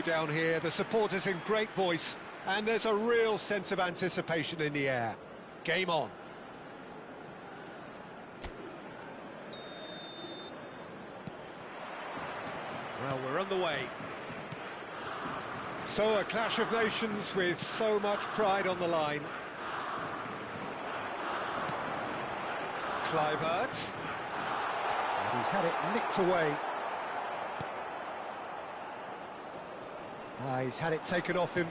Down here, the supporters in great voice, and there's a real sense of anticipation in the air. Game on. Well, we're on the way. So a clash of nations with so much pride on the line. Kluivert. And he's had it nicked away. He's had it taken off him.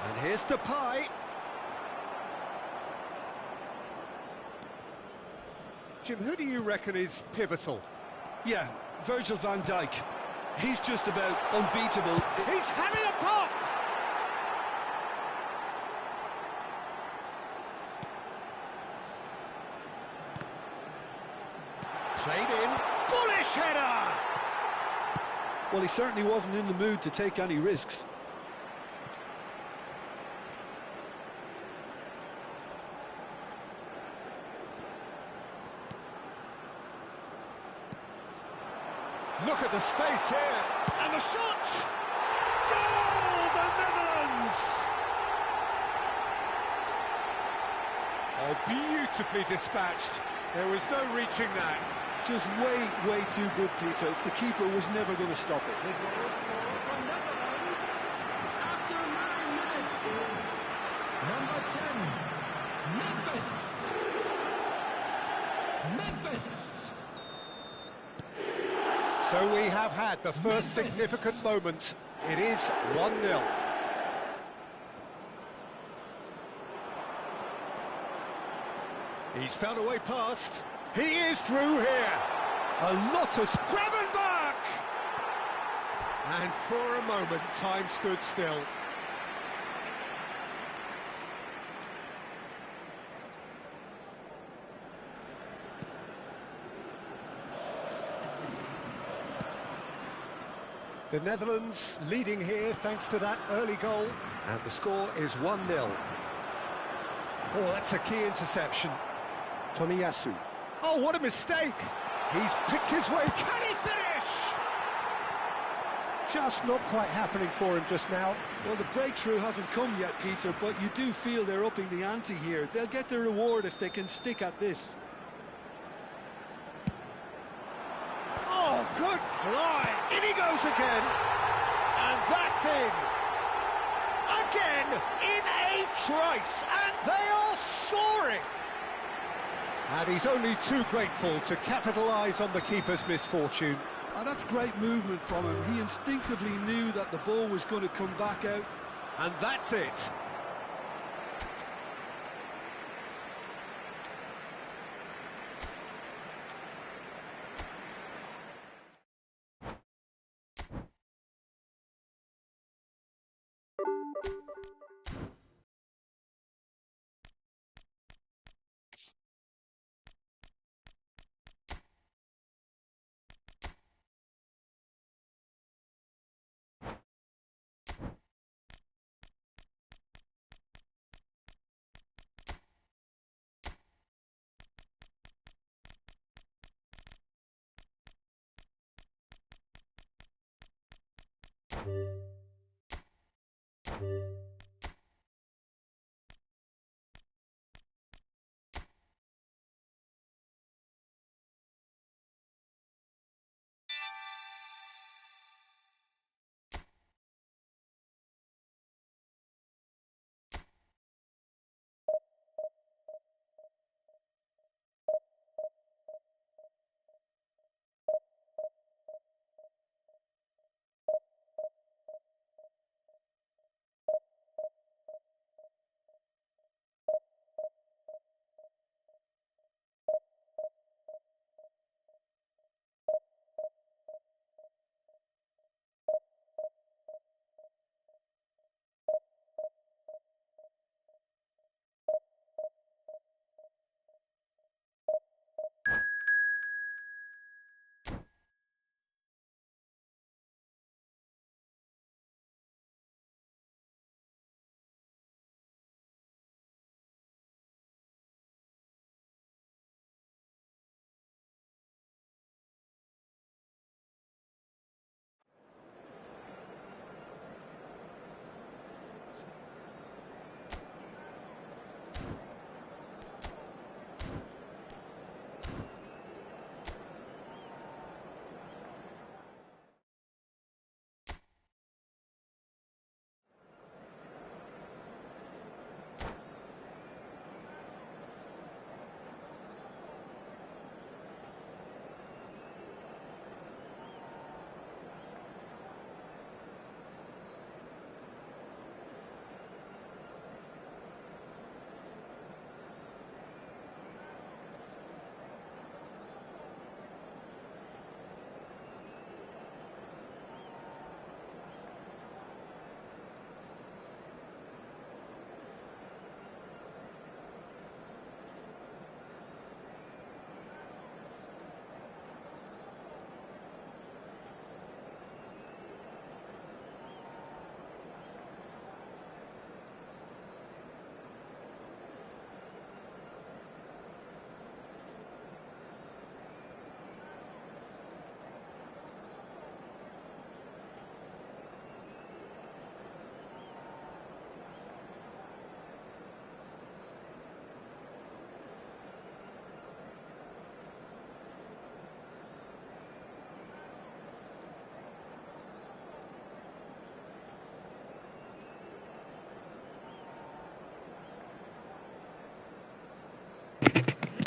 And here's Depay. Jim, who do you reckon is pivotal? Yeah, Virgil van Dijk. He's just about unbeatable. He's having a pop! Played in. Bullish header! Well, he certainly wasn't in the mood to take any risks. Look at the space here, and the shot! Goal, the Netherlands! Oh, beautifully dispatched. There was no reaching that. Just way too good, Peter. The keeper was never going to stop it. The goal scorer for Netherlands after 9 minutes is number 10, Memphis. So we have had the first significant moment. It is 1-0. He's found a way past. He is through here. A lot of Gravenberch! And for a moment, time stood still. The Netherlands leading here thanks to that early goal. And the score is 1-0. Oh, that's a key interception. Tomiyasu. Oh, what a mistake! He's picked his way. Can he finish? Just not quite happening for him just now. Well, the breakthrough hasn't come yet, Peter, but you do feel they're upping the ante here. They'll get the reward if they can stick at this. Oh, good fly! In he goes again! And that's in! Again, in a trice, and they are soaring! And he's only too grateful to capitalise on the keeper's misfortune. And that's great movement from him. He instinctively knew that the ball was going to come back out. And that's it.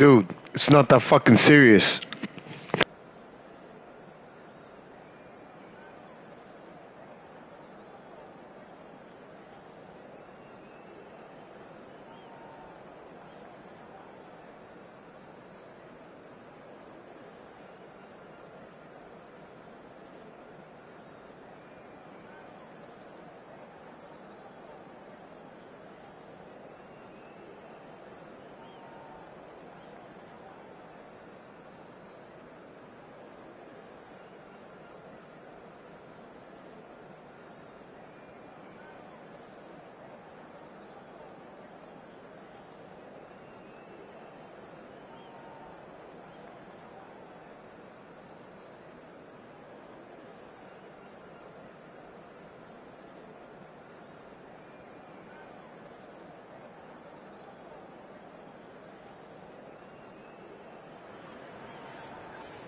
Dude, it's not that fucking serious.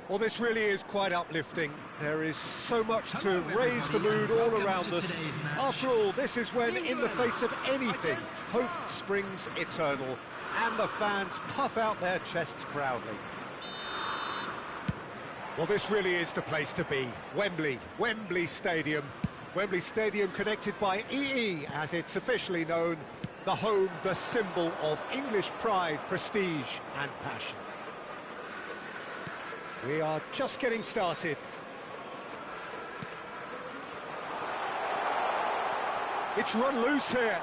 Well, this really is quite uplifting. There is so much to raise the mood all around us. After all, this is when, in the face of anything, hope springs eternal, and the fans puff out their chests proudly. Well, this really is the place to be. Wembley Stadium. Wembley Stadium connected by EE, as it's officially known, the home, the symbol of English pride, prestige and passion. We are just getting started. It's run loose here.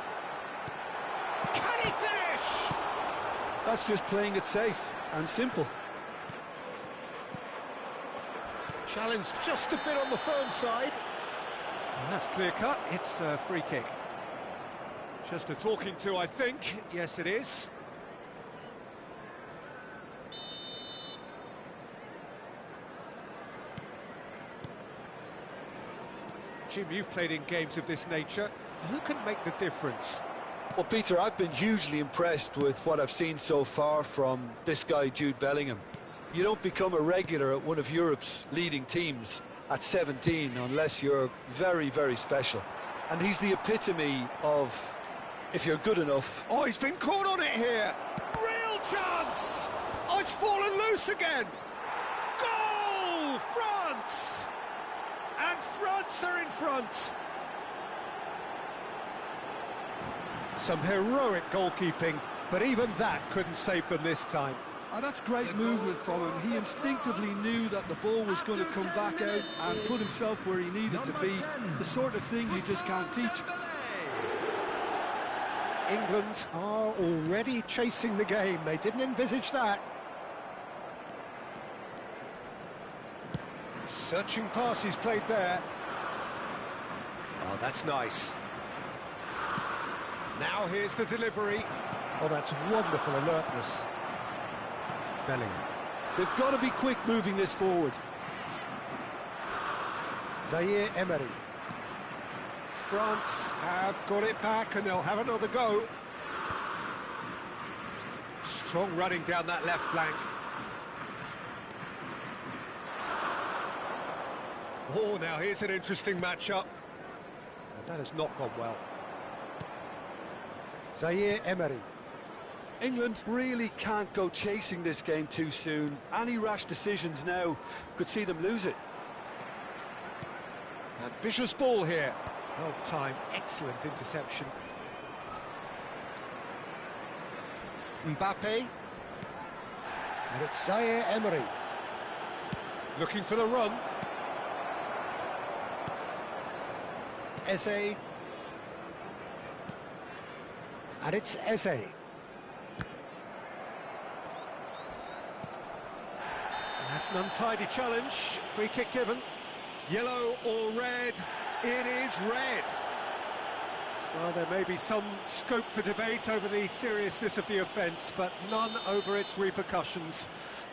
Can he finish? That's just playing it safe and simple. Challenge just a bit on the firm side. And that's clear cut. It's a free kick. Just a talking to, I think. Yes, it is. Jim, you've played in games of this nature. Who can make the difference? Well, Peter, I've been hugely impressed with what I've seen so far from this guy, Jude Bellingham. You don't become a regular at one of Europe's leading teams at 17 unless you're very, very special. And he's the epitome of, if you're good enough. Oh, he's been caught on it here. Real chance. Oh, it's fallen loose again. Goal, France! And France are in front. Some heroic goalkeeping, but even that couldn't save them this time. And that's great movement from him. He instinctively knew that the ball was going to come back out and put himself where he needed to be. The sort of thing you just can't teach. England are already chasing the game. They didn't envisage that. Searching pass he's played there. Oh, that's nice. Now here's the delivery. Oh, that's wonderful alertness. Bellingham. They've got to be quick moving this forward. Zaire Emery. France have got it back and they'll have another go. Strong running down that left flank. Oh, now here's an interesting matchup. That has not gone well. Zaire Emery. England really can't go chasing this game too soon. Any rash decisions now could see them lose it. Ambitious ball here. Well timed, excellent interception. Mbappe. And it's Zaire Emery. Looking for the run. Eze. And it's Eze. That's an untidy challenge. Free kick given. Yellow or red? It is red. Well, there may be some scope for debate over the seriousness of the offence, but none over its repercussions.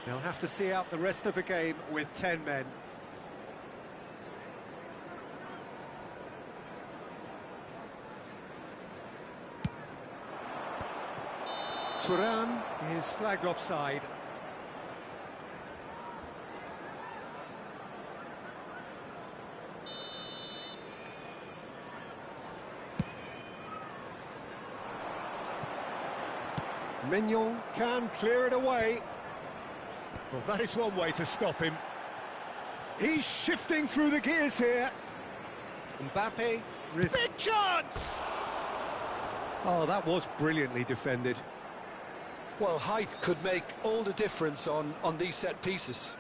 They'll have to see out the rest of the game with 10 men. Turan is flagged offside. Mignon can clear it away. Well, that is one way to stop him. He's shifting through the gears here. Mbappe, big chance! Oh, that was brilliantly defended. Well, height could make all the difference on these set pieces.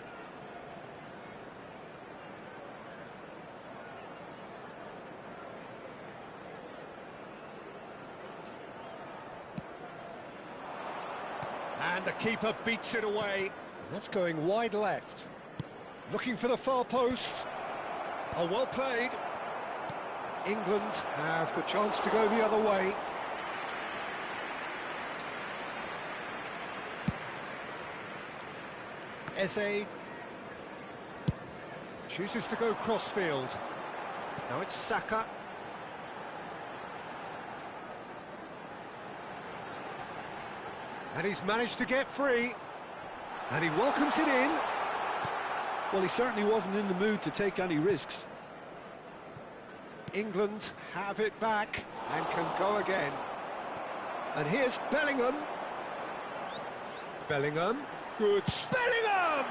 And the keeper beats it away. That's going wide left. Looking for the far post. Oh, well played. England have the chance to go the other way. Eze chooses to go crossfield. Now it's Saka. And he's managed to get free. And he welcomes it in. Well, he certainly wasn't in the mood to take any risks. England have it back and can go again. And here's Bellingham. Bellingham. Good. Bellingham!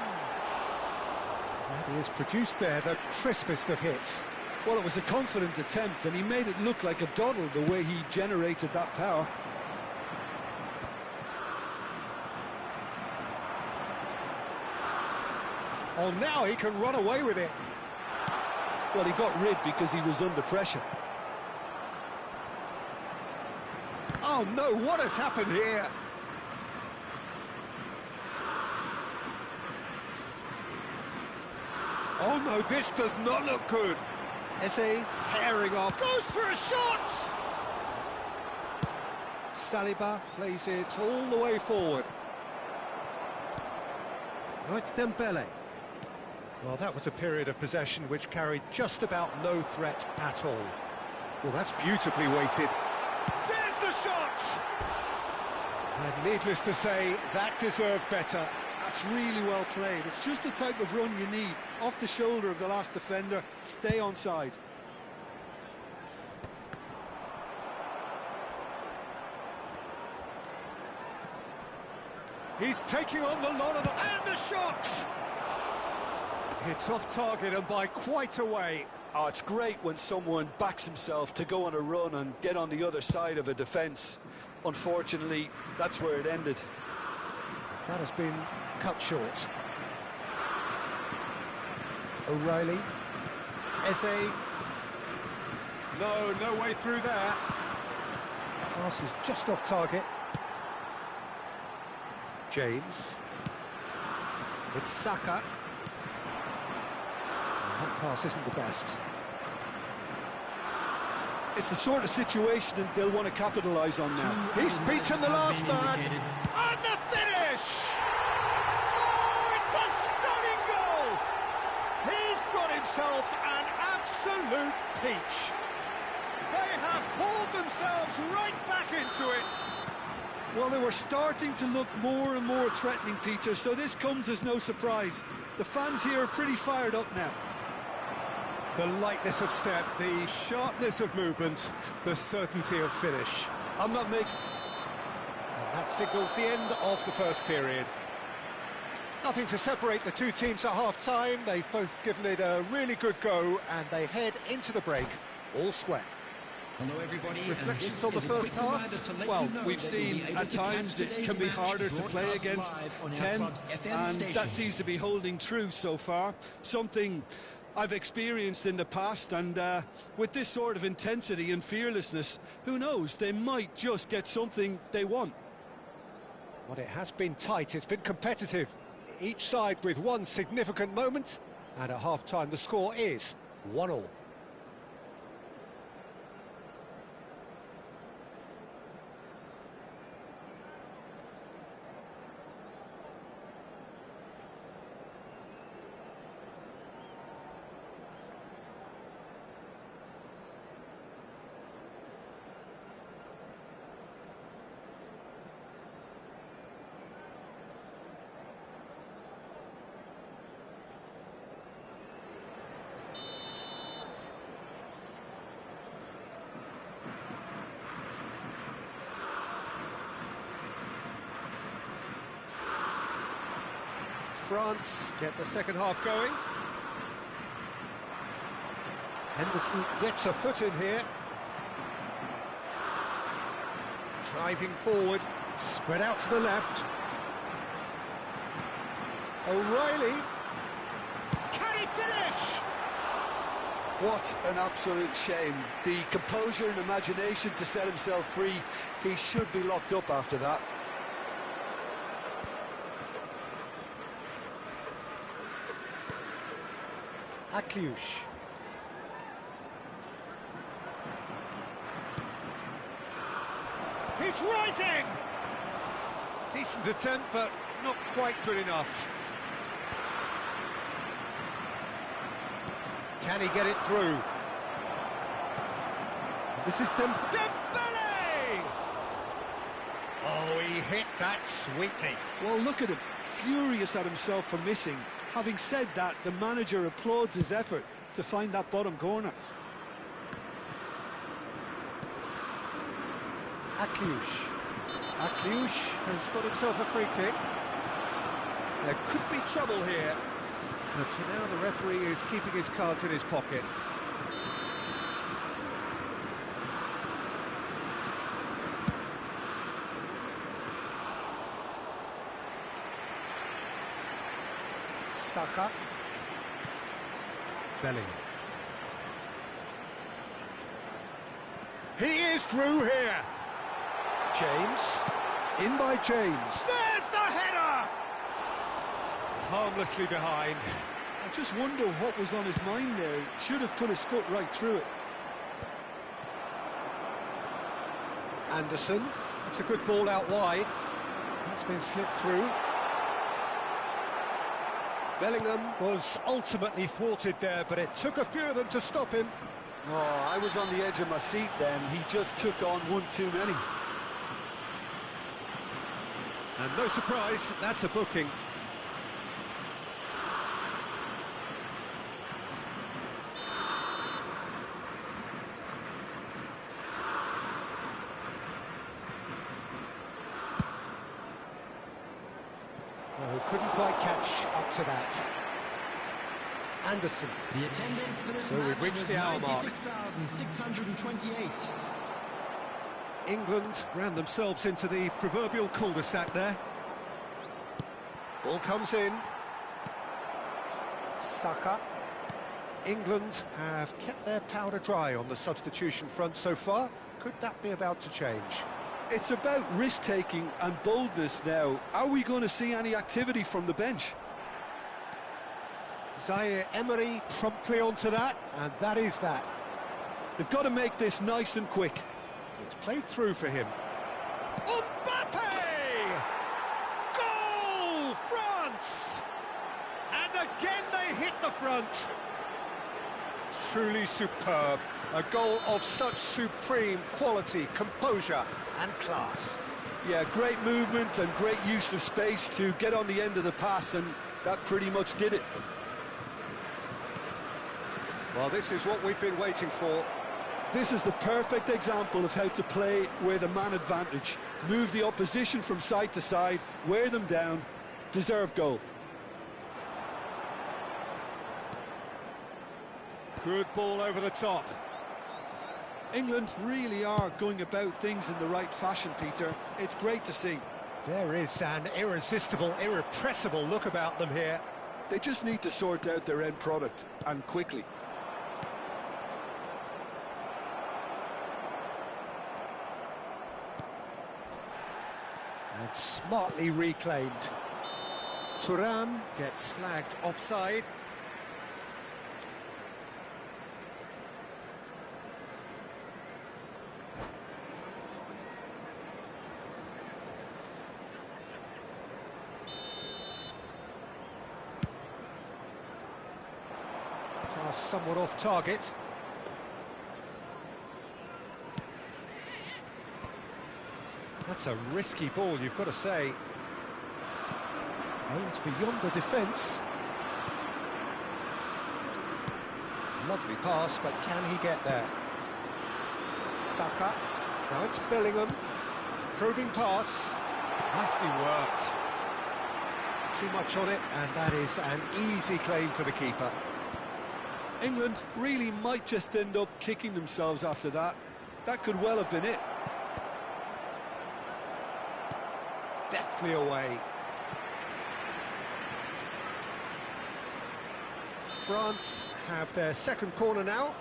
That is produced there the crispest of hits. Well, it was a confident attempt, and he made it look like a doddle the way he generated that power. Oh, now he can run away with it. Well, he got rid because he was under pressure. Oh no, what has happened here? Oh no, this does not look good. Eze herring off, goes for a shot! Saliba plays it all the way forward. Oh, it's Dembele. Well, that was a period of possession which carried just about no threat at all. Well, that's beautifully weighted. There's the shot! And needless to say, that deserved better. That's really well played. It's just the type of run you need. Off the shoulder of the last defender, stay onside. He's taking on the lot of them, and the shot! It's off target and by quite a way. Oh, it's great when someone backs himself to go on a run and get on the other side of a defence. Unfortunately, that's where it ended. That has been cut short. O'Reilly. Eze. No way through there. Pass is just off target. James. It's Saka. That pass isn't the best. It's the sort of situation that they'll want to capitalise on now. He's beaten the last man. And the finish! Oh, it's a stunning goal! He's got himself an absolute peach. They have hauled themselves right back into it. Well, they were starting to look more and more threatening, Peter, so this comes as no surprise. The fans here are pretty fired up now. The lightness of step, the sharpness of movement, the certainty of finish. I'm not making... And that signals the end of the first period. Nothing to separate the two teams at half-time. They've both given it a really good go, and they head into the break all square. Hello everybody. Reflections on the first half? Well, we've seen at times it can be harder to play against 10, and that seems to be holding true so far. Something I've experienced in the past, and with this sort of intensity and fearlessness, who knows, they might just get something they want. But it has been tight, it's been competitive. Each side with one significant moment, and at half-time the score is 1-1. France get the second half going. Henderson gets a foot in here. Driving forward, spread out to the left. O'Reilly. Can he finish? What an absolute shame. The composure and imagination to set himself free. He should be locked up after that. Akliouche. He's rising! Decent attempt, but not quite good enough. Can he get it through? This is Dembele! Oh, he hit that sweetly. Well, look at him, furious at himself for missing. Having said that, the manager applauds his effort to find that bottom corner. Akliouche. Akliouche has got himself a free kick. There could be trouble here. But for now, the referee is keeping his cards in his pocket. Saka. Bellingham. He is through here. James. In by James. There's the header! Harmlessly behind. I just wonder what was on his mind there. He should have put his foot right through it. Anderson. That's a good ball out wide. That's been slipped through. Bellingham was ultimately thwarted there, but it took a few of them to stop him. Oh, I was on the edge of my seat then. He just took on one too many. And no surprise, that's a booking. Oh, couldn't quite catch up to that. Anderson. The attendance for this So match we've reached was the hour mark. 96,628. England ran themselves into the proverbial cul-de-sac there. Ball comes in. Saka. England have kept their powder dry on the substitution front so far. Could that be about to change? It's about risk-taking and boldness now. Are we going to see any activity from the bench? Zaire Emery promptly onto that, and that is that. They've got to make this nice and quick. It's played through for him. Mbappe! Goal, France! And again they hit the front. Truly superb. A goal of such supreme quality, composure and class. Yeah, great movement and great use of space to get on the end of the pass, and that pretty much did it. Well, this is what we've been waiting for. This is the perfect example of how to play with a man advantage. Move the opposition from side to side, wear them down, deserve goal. Good ball over the top. England really are going about things in the right fashion, Peter. It's great to see. There is an irresistible, irrepressible look about them here. They just need to sort out their end product, and quickly. And smartly reclaimed. Thuram gets flagged offside. Pass somewhat off target. That's a risky ball, you've got to say. Aimed beyond the defence. Lovely pass, but can he get there? Saka. Now it's Bellingham. Probing pass. Nicely worked. too much on it, and that is an easy claim for the keeper. England really might just end up kicking themselves after that. That could well have been it. Deftly away. France have their second corner now.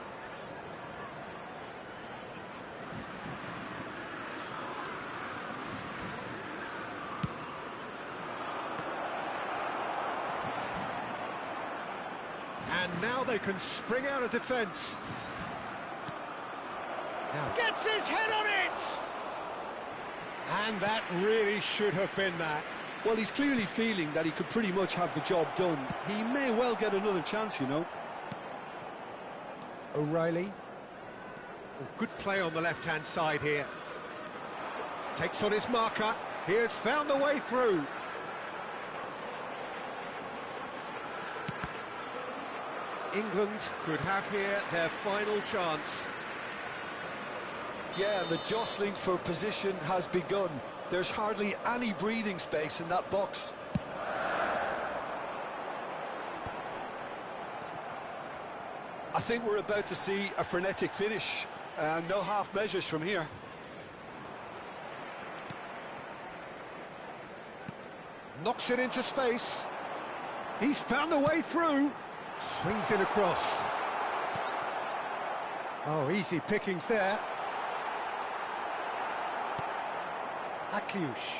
And now they can spring out of defence. Now gets his head on it! And that really should have been that. Well, he's clearly feeling that he could pretty much have the job done. He may well get another chance, you know. O'Reilly. Oh, good play on the left-hand side here. Takes on his marker. He has found the way through. England could have here their final chance. Yeah, the jostling for position has begun. There's hardly any breathing space in that box. I think we're about to see a frenetic finish, and no half measures from here. Knocks it into space. He's found the way through. Swings it across. Oh, easy pickings there. Akliouche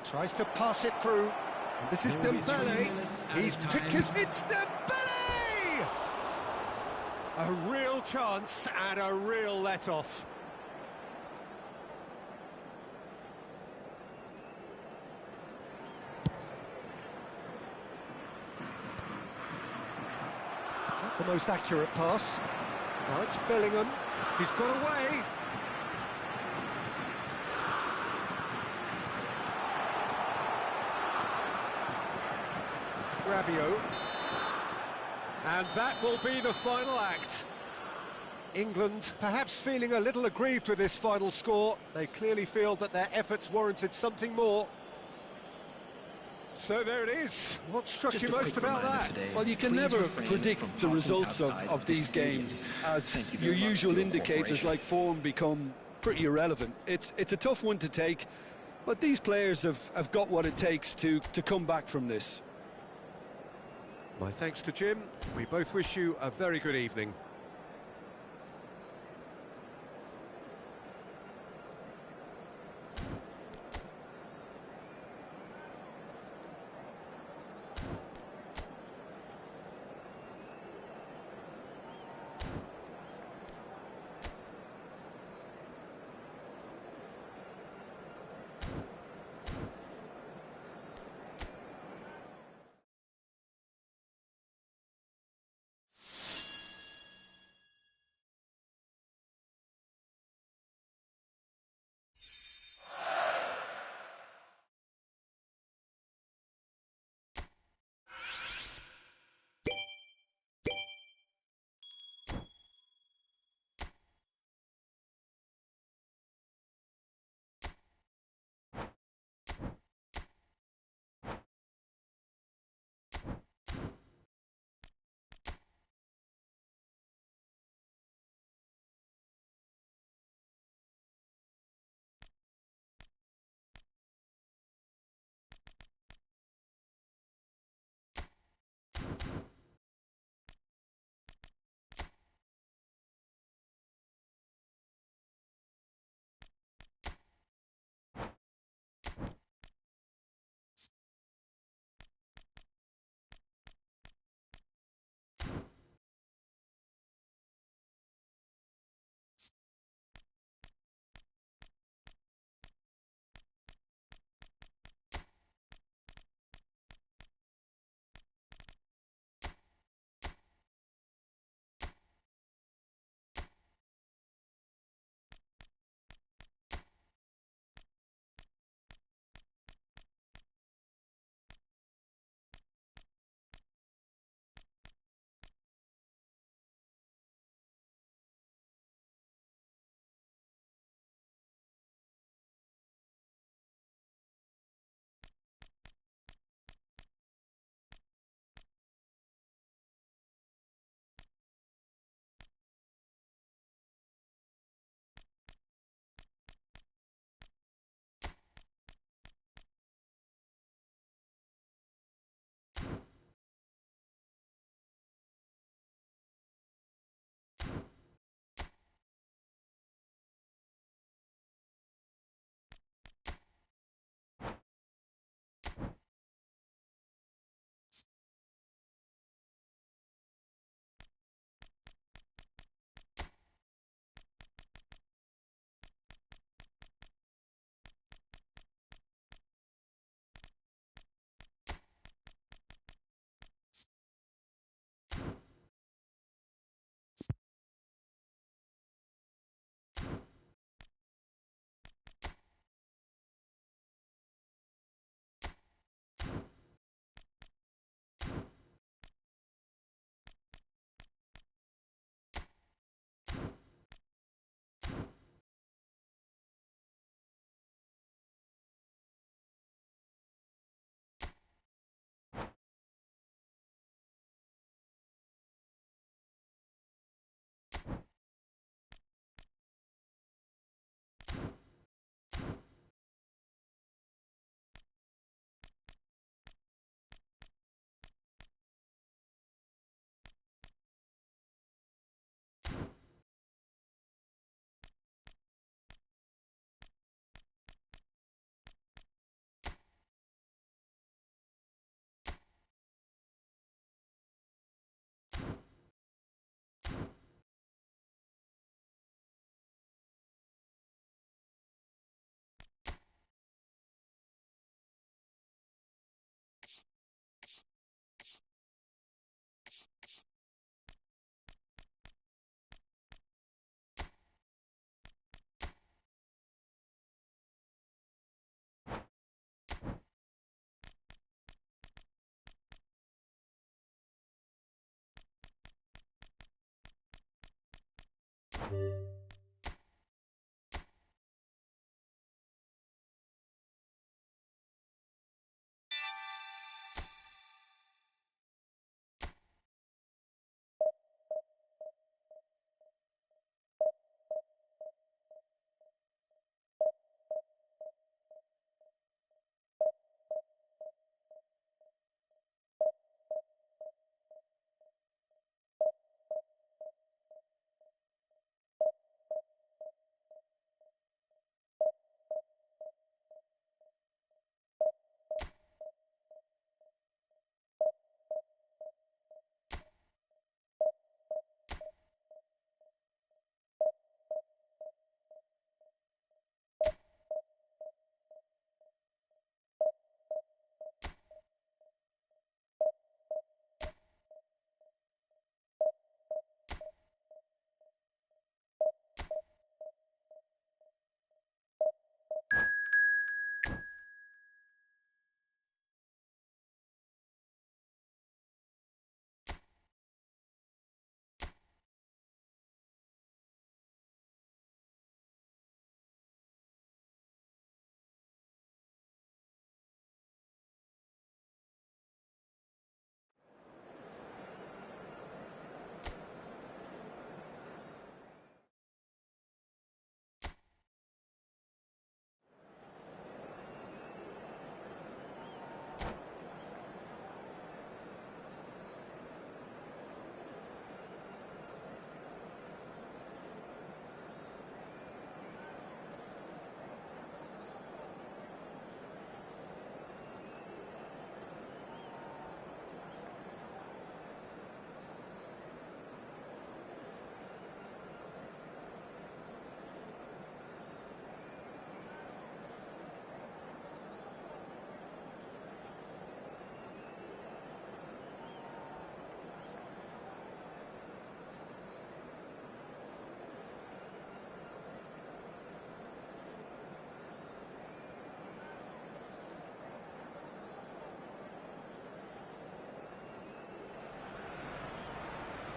tries to pass it through. And this is There will be 3 Dembele. minutes He's added picked time. his... It's Dembele! A real chance and a real let-off. Not the most accurate pass. Now it's Bellingham. He's got away. Rabiot. And that will be the final act. England perhaps feeling a little aggrieved with this final score. They clearly feel that their efforts warranted something more. So there it is. What struck Just you a most quick about reminder that? today, Well, you can please never refrain predict from the talking results outside of the these stadium. games, as Thank you your very much usual for your indicators cooperation. like form become pretty irrelevant. It's a tough one to take, but these players have got what it takes to come back from this. My thanks to Jim. We both wish you a very good evening.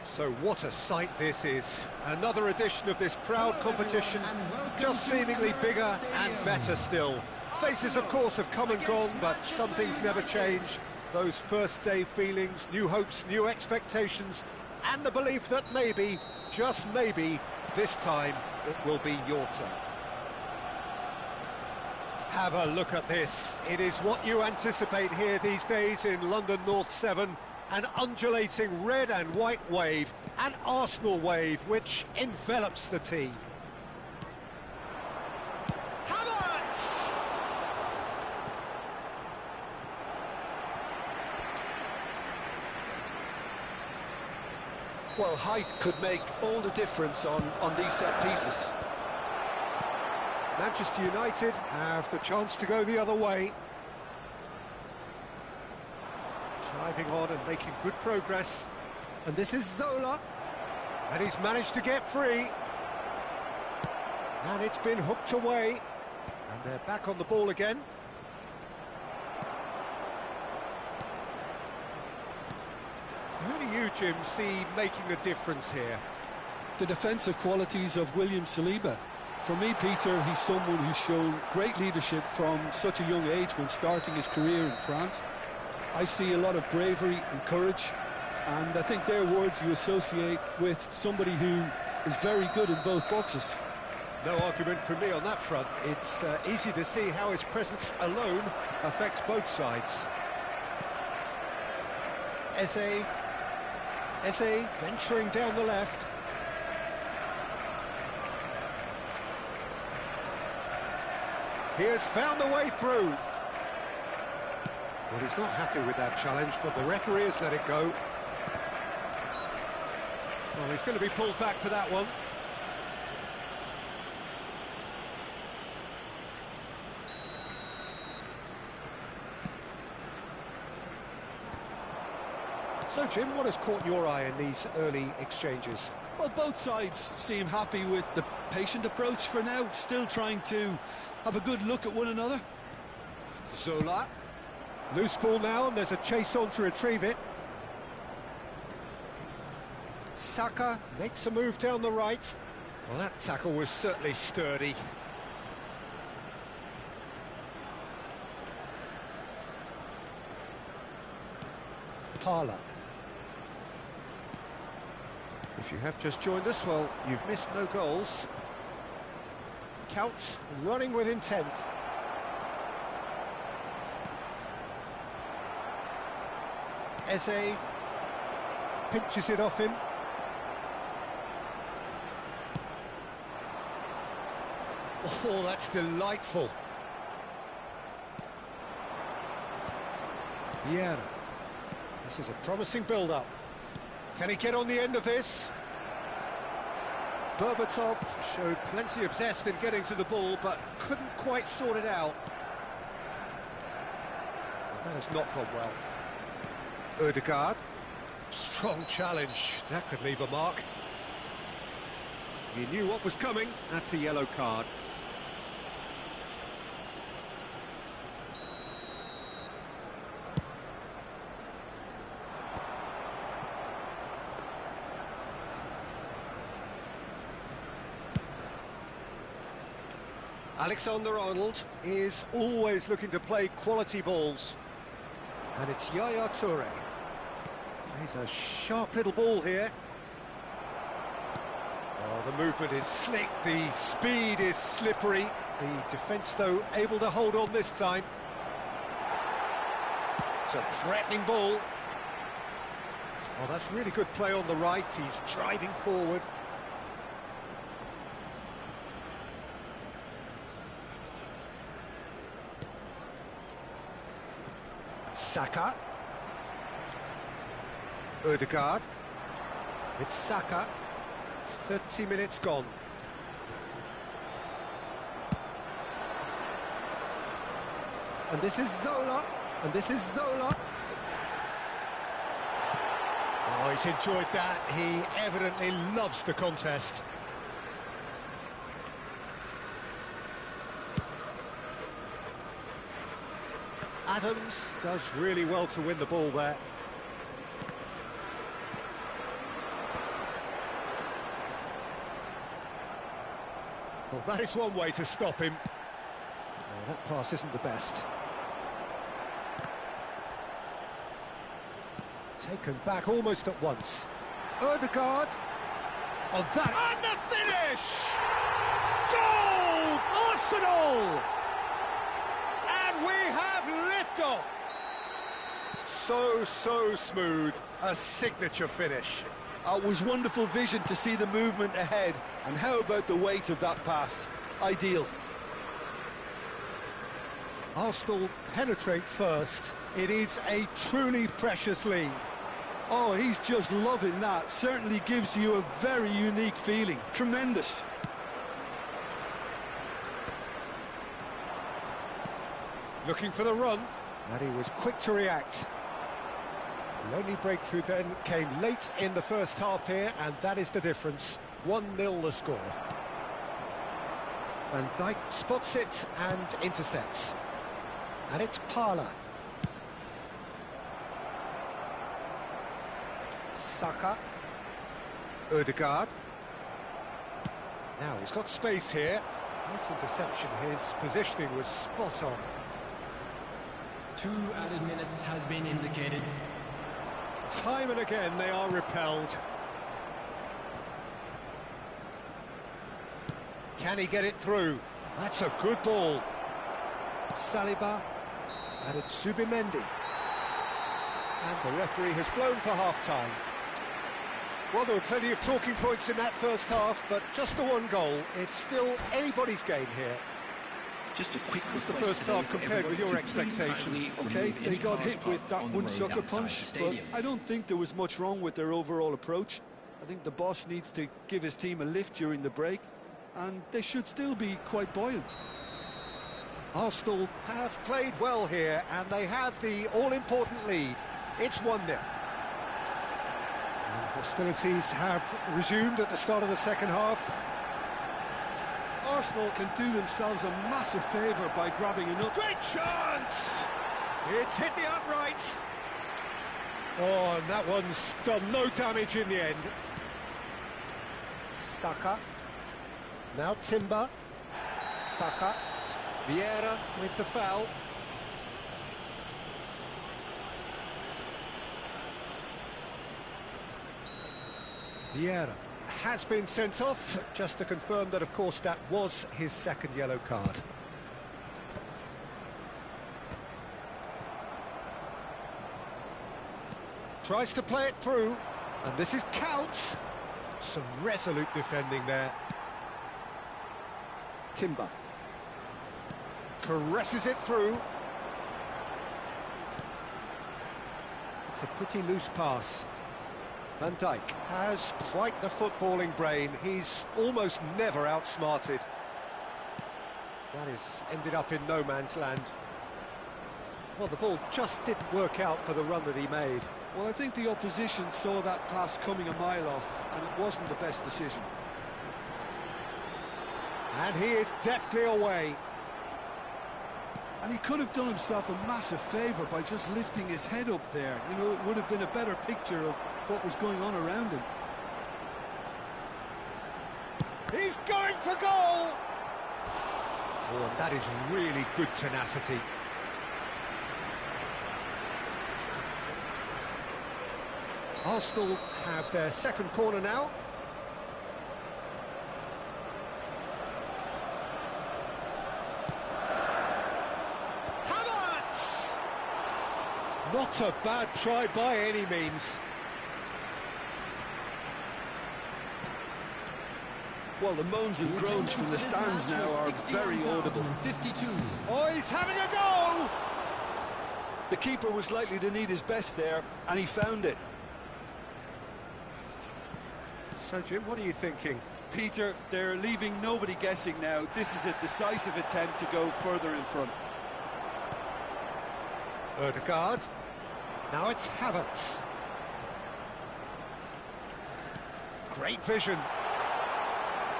So what a sight this is. Another edition of this proud competition, just seemingly bigger and better still. Faces, of course, have come and gone, but some things never change. Those first day feelings, new hopes, new expectations, and the belief that maybe, just maybe, this time it will be your turn. Have a look at this. It is what you anticipate here these days in London North 7. An undulating red and white wave, an Arsenal wave, which envelops the team. Havertz! Well, height could make all the difference on these set pieces. Manchester United have the chance to go the other way. Driving on and making good progress. And this is Zola. And he's managed to get free. And it's been hooked away. And they're back on the ball again. Who do you, Jim, see making a difference here? The defensive qualities of William Saliba. For me, Peter, he's someone who's shown great leadership from such a young age when starting his career in France. I see a lot of bravery and courage, and I think they're words you associate with somebody who is very good in both boxes. No argument from me on that front. It's easy to see how his presence alone affects both sides. Eze venturing down the left. He has found the way through. Well, he's not happy with that challenge, but the referee has let it go. Well, he's going to be pulled back for that one. So, Jim, what has caught your eye in these early exchanges? Well, both sides seem happy with the patient approach for now, still trying to have a good look at one another. Zola. Loose ball now, and there's a chase on to retrieve it. Saka makes a move down the right. Well, that tackle was certainly sturdy. Parla. If you have just joined us, well, you've missed no goals. Count running with intent. Eze pinches it off him. Oh, that's delightful. Vieira. This is a promising build-up. Can he get on the end of this? Berbatov showed plenty of zest in getting to the ball, but couldn't quite sort it out. That has not gone well. Ødegaard. Strong challenge. That could leave a mark. He knew what was coming. That's a yellow card. Alexander-Arnold is always looking to play quality balls. And it's Yaya Toure. Plays a sharp little ball here. Oh, the movement is slick, the speed is slippery. The defence, though, able to hold on this time. It's a threatening ball. Oh, that's really good play on the right. He's driving forward. Saka. Ødegaard. It's Saka. 30 minutes gone. And this is Zola. And this is Zola. Oh, he's enjoyed that. He evidently loves the contest. Adams does really well to win the ball there. Well, that is one way to stop him. Oh, that pass isn't the best. Taken back almost at once. Ødegaard. Oh, that... And the finish! Goal! Arsenal! And we have liftoff! So smooth. A signature finish. It was wonderful vision to see the movement ahead. And how about the weight of that pass? Ideal. Arsenal penetrate first. It is a truly precious lead. Oh, he's just loving that. Certainly gives you a very unique feeling. Tremendous. Looking for the run, and he was quick to react. The only breakthrough then came late in the first half here, and that is the difference. 1-0 the score. Van Dijk spots it and intercepts. And it's Parla. Saka. Ødegaard. Now he's got space here. Nice interception. His positioning was spot on. 2 added minutes has been indicated. Time and again they are repelled. Can he get it through? That's a good ball. Saliba, and it's Zubimendi. And the referee has blown for half-time. Well, there were plenty of talking points in that first half, but just the one goal. It's still anybody's game here. Just a quick What's the first half compared with your expectation? Okay, they got hit with that one sucker punch, but I don't think there was much wrong with their overall approach. I think the boss needs to give his team a lift during the break, and they should still be quite buoyant. Arsenal have played well here, and they have the all-important lead. It's 1-0. And hostilities have resumed at the start of the second half. Arsenal can do themselves a massive favour by grabbing another. Great chance! It's hit the upright. Oh, and that one's done no damage in the end. Saka. Now Timber. Saka. Vieira with the foul. Vieira has been sent off, just to confirm that, of course, that was his second yellow card. Tries to play it through, and this is Couch. Some resolute defending there. Timber. Caresses it through. It's a pretty loose pass. Van Dijk has quite the footballing brain. He's almost never outsmarted. That is ended up in no man's land. Well, the ball just didn't work out for the run that he made. Well, I think the opposition saw that pass coming a mile off, and it wasn't the best decision. And he is deftly away. And he could have done himself a massive favour by just lifting his head up there. You know, it would have been a better picture of what was going on around him. He's going for goal! Oh, and that is really good tenacity. Arsenal have their second corner now. Havertz! Not a bad try by any means. Well, the moans and groans from the stands now are very audible. 52. Oh, he's having a go! The keeper was likely to need his best there, and he found it. So, Jim, what are you thinking? Peter, they're leaving nobody guessing now. This is a decisive attempt to go further in front. Ødegaard. Now it's Havertz. Great vision.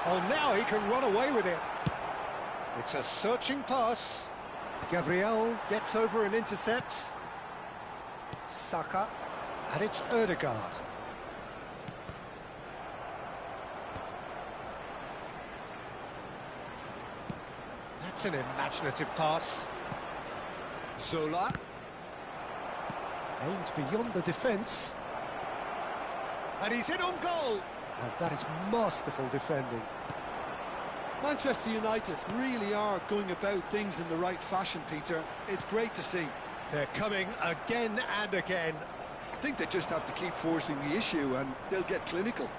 Oh, now he can run away with it. It's a searching pass. Gabriel gets over and intercepts. Saka. And it's Ødegaard. That's an imaginative pass. Zola. Aims beyond the defence. And he's in on goal. And that is masterful defending. Manchester United really are going about things in the right fashion, Peter. It's great to see. They're coming again and again. I think they just have to keep forcing the issue and they'll get clinical.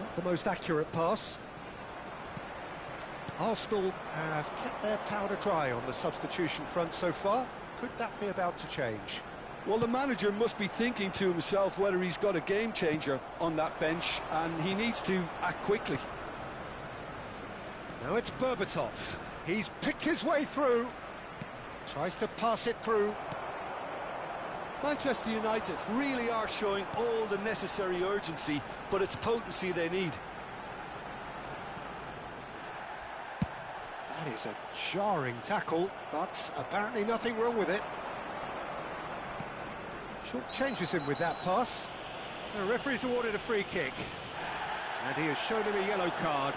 Not the most accurate pass. Arsenal have kept their powder dry on the substitution front so far. Could that be about to change? Well, the manager must be thinking to himself whether he's got a game changer on that bench, and he needs to act quickly. Now it's Berbatov. He's picked his way through. Tries to pass it through. Manchester United really are showing all the necessary urgency, but it's potency they need. That is a jarring tackle, but apparently nothing wrong with it. Short changes him with that pass. The referee's awarded a free kick. And he has shown him a yellow card.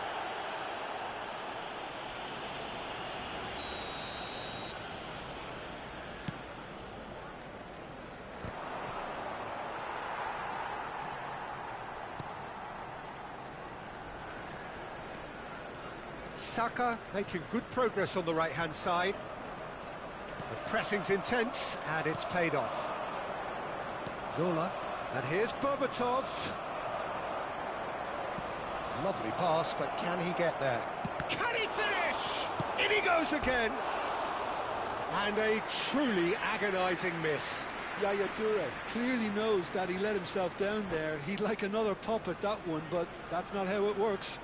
Saka making good progress on the right-hand side. The pressing's intense, and it's paid off. Zola, and here's Berbatov. Lovely pass, but can he get there? Can he finish? In he goes again! And a truly agonising miss. Yaya Toure clearly knows that he let himself down there. He'd like another pop at that one, but that's not how it works.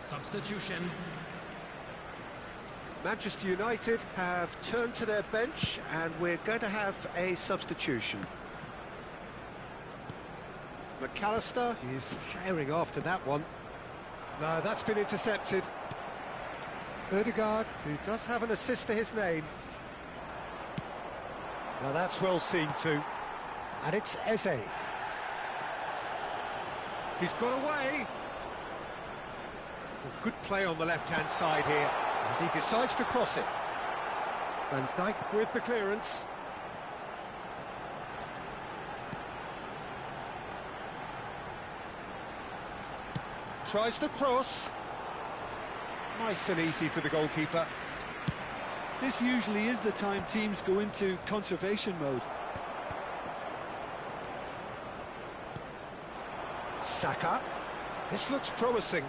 Substitution. Manchester United have turned to their bench and we're going to have a substitution. McAllister is firing after that one. No, that's been intercepted. Odegaard, who does have an assist to his name. Now that's well seen too. And it's Eze. He's got away. Well, good play on the left-hand side here. And he decides to cross it. Van Dijk with the clearance. Tries to cross. Nice and easy for the goalkeeper. This usually is the time teams go into conservation mode. Saka. This looks promising.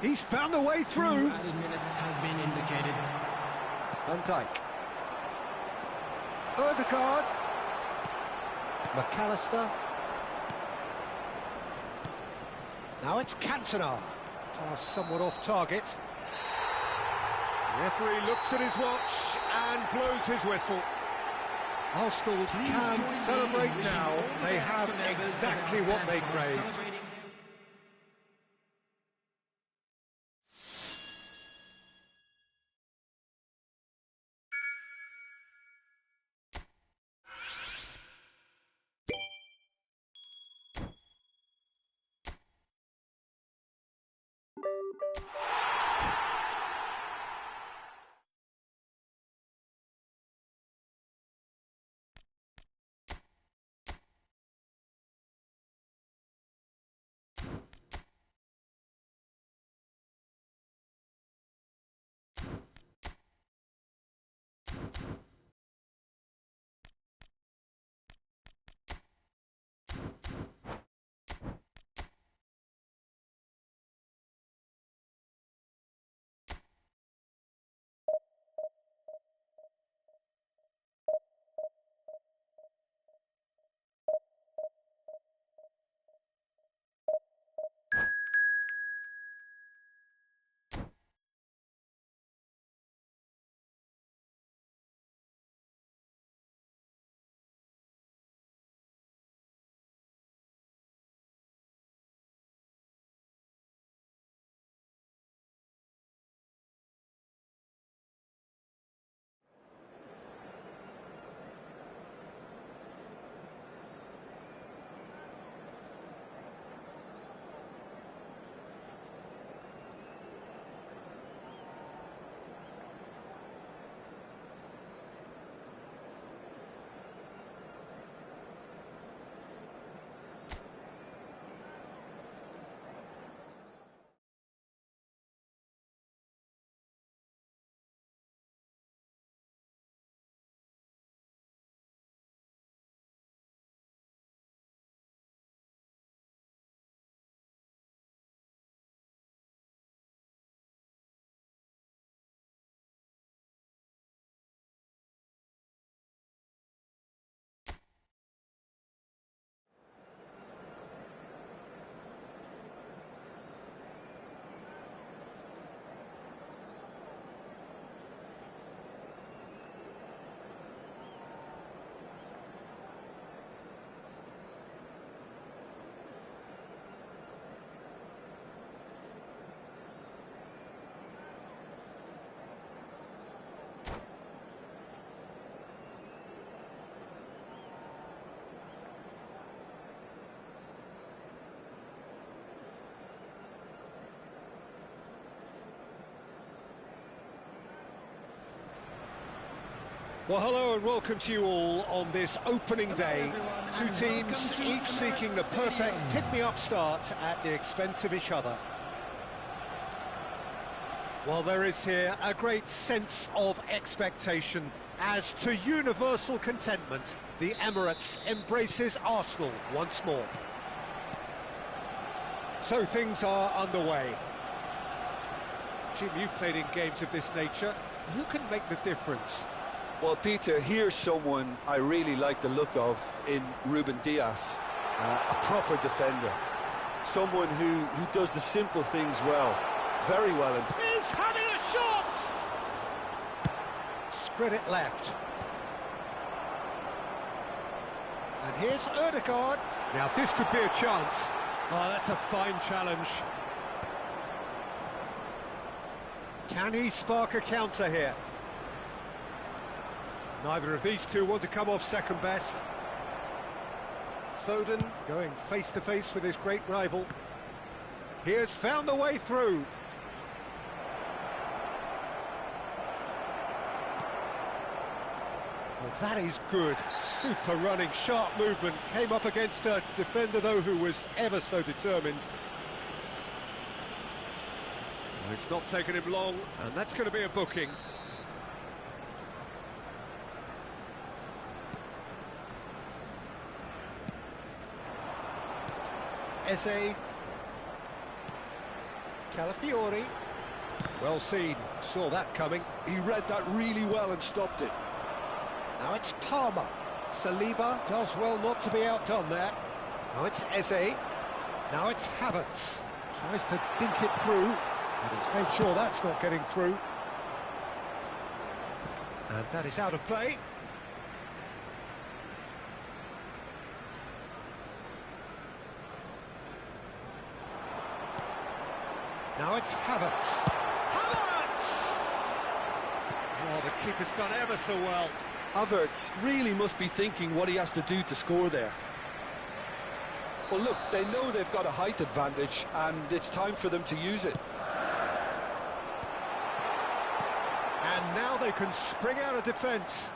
He's found a way 2 through. added minutes has been indicated. Van Dijk. Odegaard. McAllister. Now it's Cantona. Pass somewhat off target. The referee looks at his watch and blows his whistle. Arsenal can celebrate now. They have exactly what they craved. Well, hello and welcome to you all on this opening day. Two teams, each seeking the perfect pick-me-up start at the expense of each other. Well, there is here a great sense of expectation as to universal contentment. The Emirates embraces Arsenal once more. So things are underway. Jim, you've played in games of this nature. Who can make the difference? Well, Peter, here's someone I really like the look of in Ruben Dias, a proper defender, someone who does the simple things well. very well. He's having a shot! Spread it left. And here's Ødegaard. Now this could be a chance. Oh, that's a fine challenge. Can he spark a counter here? Neither of these two want to come off second best. Foden going face-to-face with his great rival. He has found the way through. Well, that is good. Super running, sharp movement. Came up against a defender, though, who was ever so determined. Well, it's not taken him long, and that's going to be a booking. Eze. Calafiori. Well seen, saw that coming. He read that really well and stopped it. Now it's Palmer. Saliba does well not to be outdone there. Now it's Eze. Now it's Havertz. Tries to dink it through, and he's made sure that's not getting through. And that is out of play. Now it's Havertz. Havertz! Oh, the keeper's done ever so well. Havertz really must be thinking what he has to do to score there. Well, look, they know they've got a height advantage, and it's time for them to use it. And now they can spring out of defence.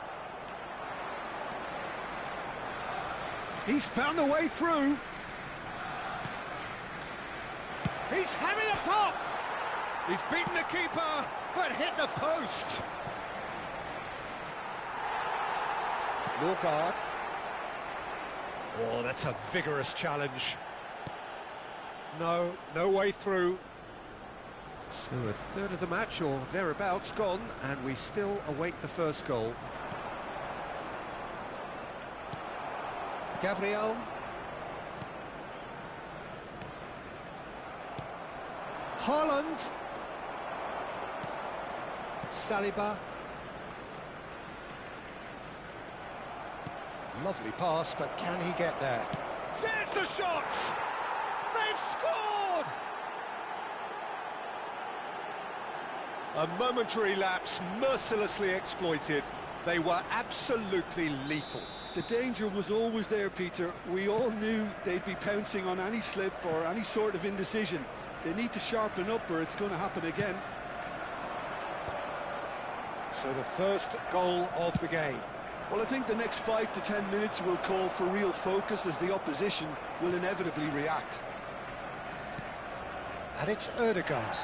He's found a way through. He's having a pop! He's beaten the keeper, but hit the post. Norgard. Oh, that's a vigorous challenge. No way through. So a third of the match, or thereabouts, gone, and we still await the first goal. Gabriel. Haaland. Saliba. Lovely pass, but can he get there? There's the shot! They've scored! A momentary lapse, mercilessly exploited. They were absolutely lethal. The danger was always there, Peter. We all knew they'd be pouncing on any slip or any sort of indecision. They need to sharpen up or it's going to happen again. So the first goal of the game. Well, I think the next 5 to 10 minutes will call for real focus as the opposition will inevitably react. And it's Ødegaard.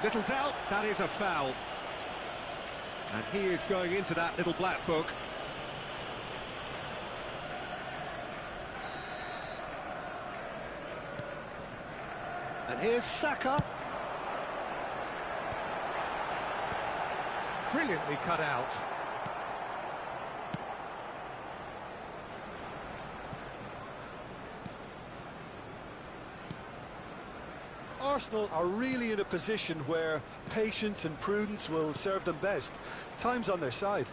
Little doubt, that is a foul. And he is going into that little black book. And here's Saka. Brilliantly cut out. Arsenal are really in a position where patience and prudence will serve them best. Time's on their side.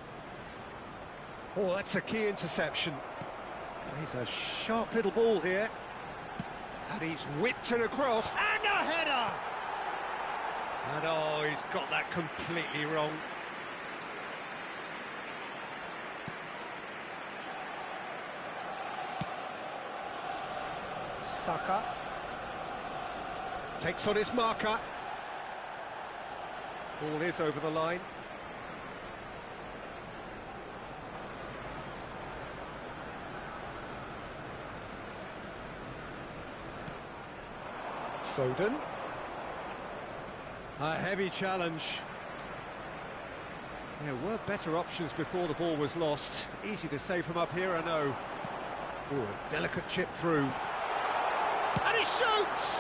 Oh, that's a key interception. He's a sharp little ball here. And he's whipped it across. And a header! And oh, he's got that completely wrong. Saka. Takes on his marker. Ball is over the line. Foden. A heavy challenge. There were better options before the ball was lost. Easy to say from up here, I know. Oh, a delicate chip through. And he shoots!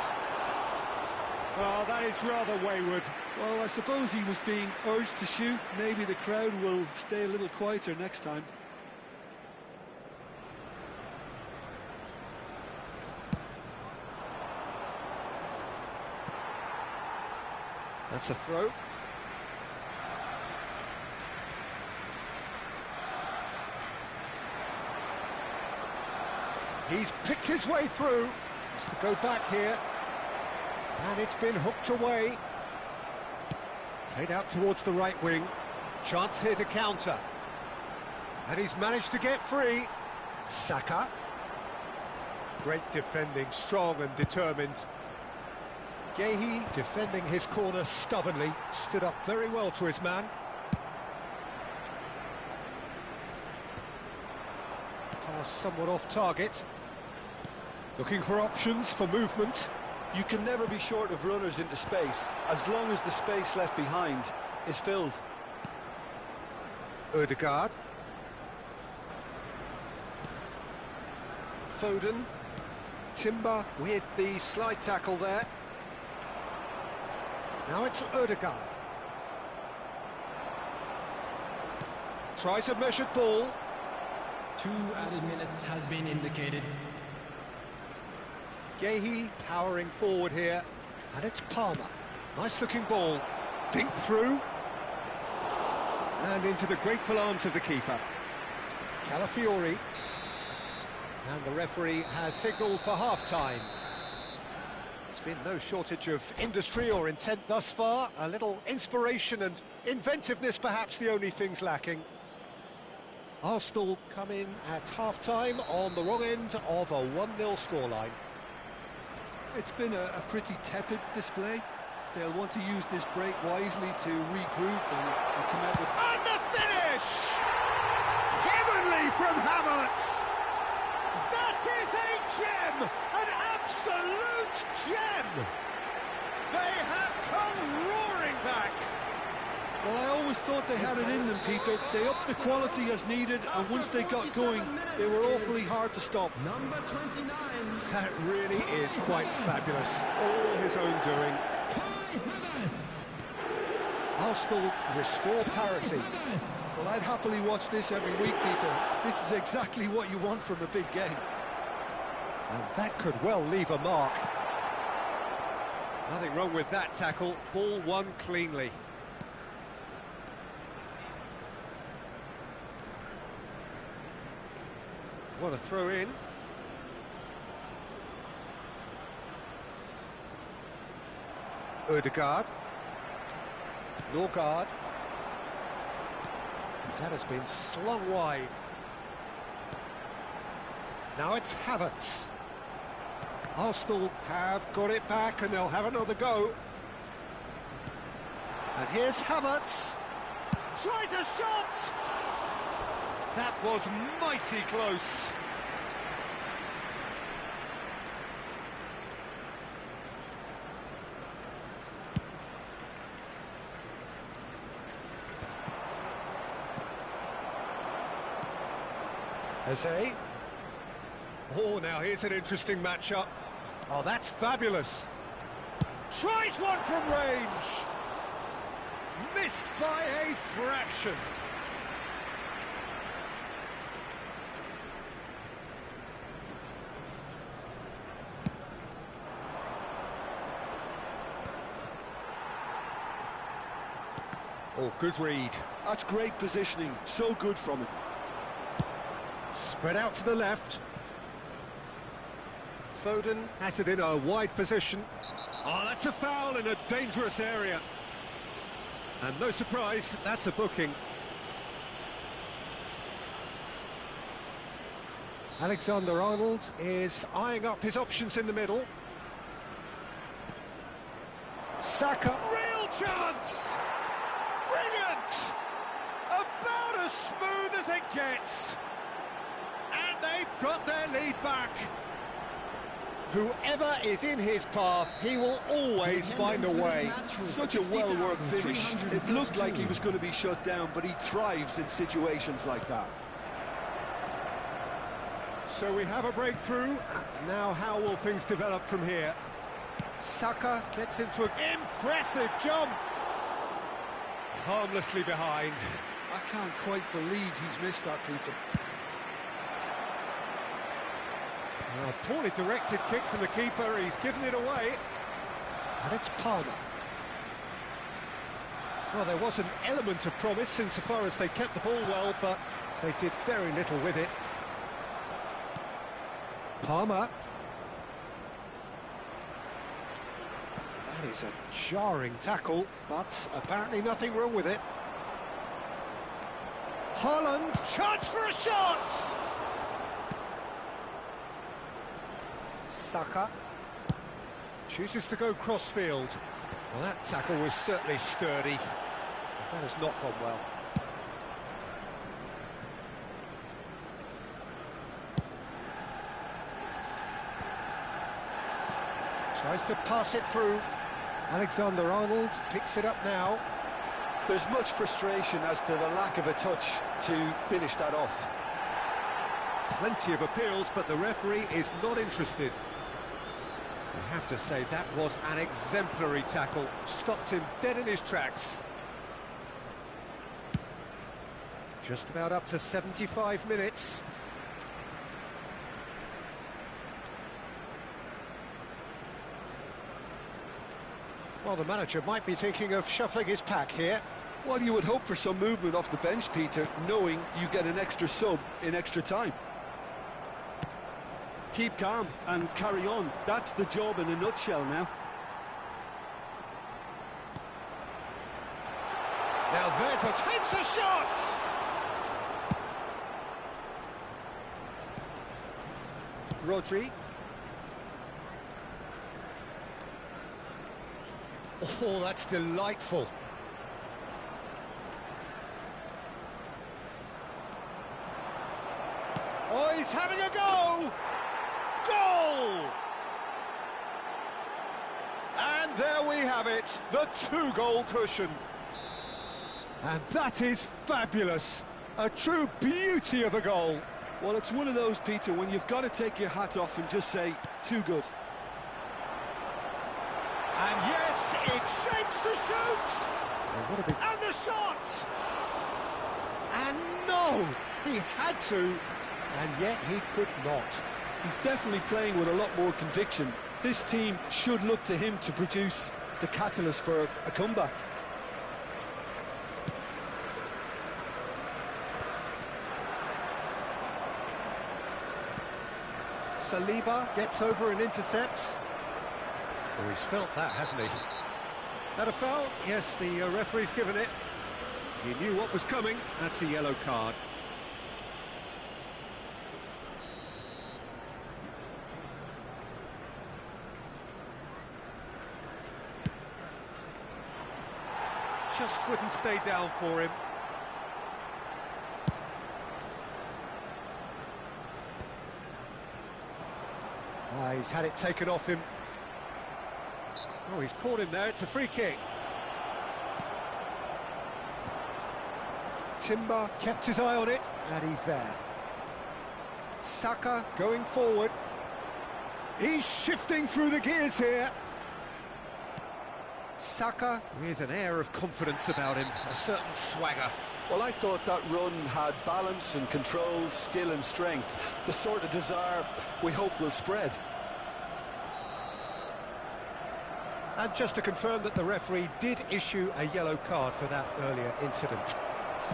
Oh, that is rather wayward. Well, I suppose he was being urged to shoot. Maybe the crowd will stay a little quieter next time. That's a throw. He's picked his way through. Has to go back here. And it's been hooked away. Played out towards the right wing. Chance here to counter. And he's managed to get free. Saka. Great defending, strong and determined. Gehi defending his corner stubbornly. Stood up very well to his man. Pass somewhat off target. Looking for options for movement. You can never be short of runners into space, as long as the space left behind is filled. Ødegaard. Foden. Timber with the slide tackle there. Now it's Ødegaard. Tries a measured ball. 2 added minutes has been indicated. Gehi powering forward here. And it's Palmer. Nice looking ball. Dink through. And into the grateful arms of the keeper. Calafiori. And the referee has signalled for half-time. There's been no shortage of industry or intent thus far. A little inspiration and inventiveness, perhaps the only things lacking. Arsenal come in at half-time on the wrong end of a 1-0 scoreline. It's been a pretty tepid display. They'll want to use this break wisely to regroup and come out with... And the finish! Heavenly from Havertz! That is a gem! An absolute gem! They have come roaring back! Well, I always thought they had it in them, Peter. They upped the quality as needed, and once they got going, they were awfully hard to stop. Number 29. That really is quite fabulous. All his own doing. Arsenal restore parity. Well, I'd happily watch this every week, Peter. This is exactly what you want from a big game. And that could well leave a mark. Nothing wrong with that tackle. Ball won cleanly. What a throw in. Ødegaard. Norgard. That has been slung wide. Now it's Havertz. Arsenal have got it back and they'll have another go. And here's Havertz. Tries a shot! That was mighty close. Jose. Oh, now here's an interesting matchup. Oh, that's fabulous. Tries one from range. Missed by a fraction. Oh, good read. That's great positioning. So good from him. Spread out to the left. Foden has it in a wide position. Oh, that's a foul in a dangerous area. And no surprise, that's a booking. Alexander-Arnold is eyeing up his options in the middle. Saka, real chance! Brilliant! About as smooth as it gets. And they've got their lead back. Whoever is in his path, he will always find a way. Such a well-worked finish. It looked like he was going to be shut down, but he thrives in situations like that. So we have a breakthrough. Now how will things develop from here? Saka gets into an impressive jump. Harmlessly behind. I can't quite believe he's missed that, Peter. A poorly directed kick from the keeper, he's given it away. And it's Palmer. Well, there was an element of promise insofar as they kept the ball well, but they did very little with it. Palmer. That is a jarring tackle, but apparently nothing wrong with it. Haaland, chance for a shot! Saka chooses to go cross-field. Well, that tackle was certainly sturdy. That has not gone well. Tries to pass it through. Alexander-Arnold picks it up now. There's much frustration as to the lack of a touch to finish that off. Plenty of appeals, but the referee is not interested. I have to say that was an exemplary tackle. Stopped him dead in his tracks. Just about up to 75 minutes. Well, the manager might be thinking of shuffling his pack here. Well, you would hope for some movement off the bench, Peter, knowing you get an extra sub in extra time. Keep calm and carry on. That's the job in a nutshell now. Now there's a takes a shot! Rodri. Oh, that's delightful. Oh, he's having a go! Goal! And there we have it, the two-goal cushion. And that is fabulous. A true beauty of a goal. Well, it's one of those, Peter, when you've got to take your hat off and just say, too good. And yes, it shapes to shoot! And the shot! And no, he had to, and yet he could not. He's definitely playing with a lot more conviction. This team should look to him to produce the catalyst for a comeback. Saliba gets over and intercepts. Oh, he's felt that, hasn't he? That a foul? Yes, the referee's given it. He knew what was coming. That's a yellow card. Just wouldn't stay down for him. He's had it taken off him. Oh, he's caught him there. It's a free kick. Timber kept his eye on it, and he's there. Saka going forward. He's shifting through the gears here. Saka with an air of confidence about him, a certain swagger. Well, I thought that run had balance and control, skill and strength, the sort of desire we hope will spread. And just to confirm that the referee did issue a yellow card for that earlier incident.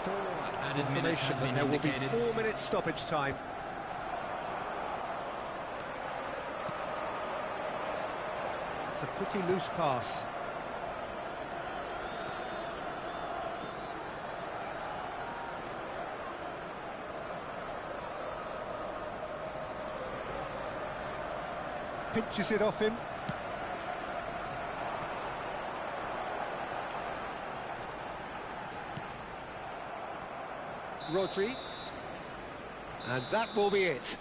4 added minutes has been there will be indicated. 4 minutes stoppage time. It's a pretty loose pass. Pinches it off him. Rodri. And that will be it.